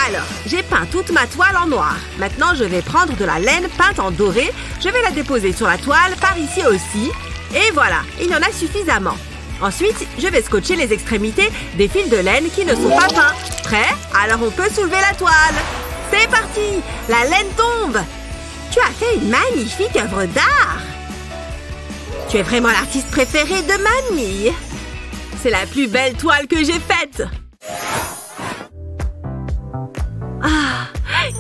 Alors, j'ai peint toute ma toile en noir. Maintenant, je vais prendre de la laine peinte en doré. Je vais la déposer sur la toile, par ici aussi. Et voilà, il y en a suffisamment. Ensuite, je vais scotcher les extrémités des fils de laine qui ne sont pas peints. Prêt? Alors on peut soulever la toile. C'est parti! La laine tombe! Tu as fait une magnifique œuvre d'art! Tu es vraiment l'artiste préféré de mamie! C'est la plus belle toile que j'ai faite! Ah!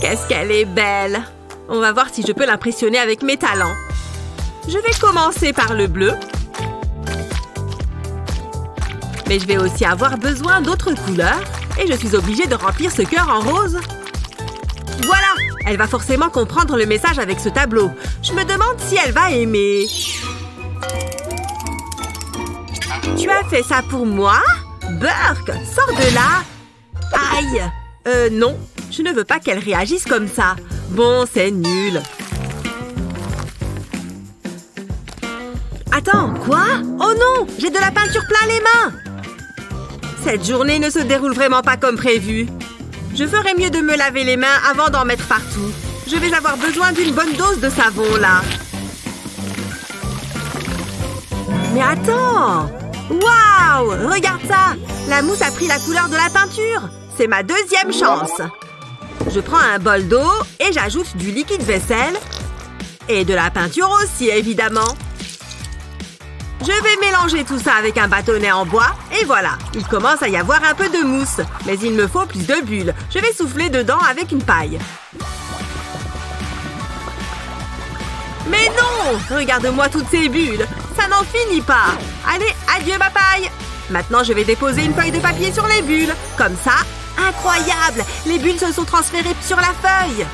Qu'est-ce qu'elle est belle! On va voir si je peux l'impressionner avec mes talents. Je vais commencer par le bleu. Mais je vais aussi avoir besoin d'autres couleurs. Et je suis obligée de remplir ce cœur en rose. Voilà! Elle va forcément comprendre le message avec ce tableau. Je me demande si elle va aimer. Tu as fait ça pour moi? Burke, sors de là! Aïe! Non. Je ne veux pas qu'elle réagisse comme ça. Bon, c'est nul. Attends, quoi? Oh non! J'ai de la peinture plein les mains! Cette journée ne se déroule vraiment pas comme prévu. Je ferais mieux de me laver les mains avant d'en mettre partout. Je vais avoir besoin d'une bonne dose de savon, là. Mais attends! Waouh! Regarde ça! La mousse a pris la couleur de la peinture. C'est ma deuxième chance. Je prends un bol d'eau et j'ajoute du liquide vaisselle. Et de la peinture aussi, évidemment. Je vais mélanger tout ça avec un bâtonnet en bois. Et voilà, il commence à y avoir un peu de mousse. Mais il me faut plus de bulles. Je vais souffler dedans avec une paille. Mais non! Regarde-moi toutes ces bulles. Ça n'en finit pas. Allez, adieu ma paille. Maintenant, je vais déposer une feuille de papier sur les bulles. Comme ça, incroyable! Les bulles se sont transférées sur la feuille.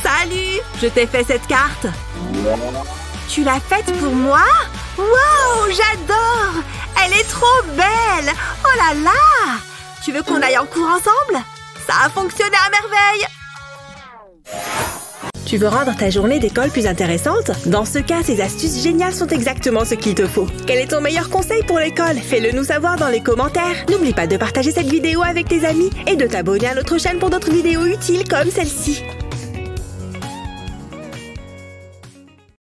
Salut! Je t'ai fait cette carte. Tu l'as faite pour moi? Waouh! J'adore! Elle est trop belle! Oh là là! Tu veux qu'on aille en cours ensemble? Ça a fonctionné à merveille! Tu veux rendre ta journée d'école plus intéressante? Dans ce cas, ces astuces géniales sont exactement ce qu'il te faut. Quel est ton meilleur conseil pour l'école? Fais-le nous savoir dans les commentaires. N'oublie pas de partager cette vidéo avec tes amis et de t'abonner à notre chaîne pour d'autres vidéos utiles comme celle-ci.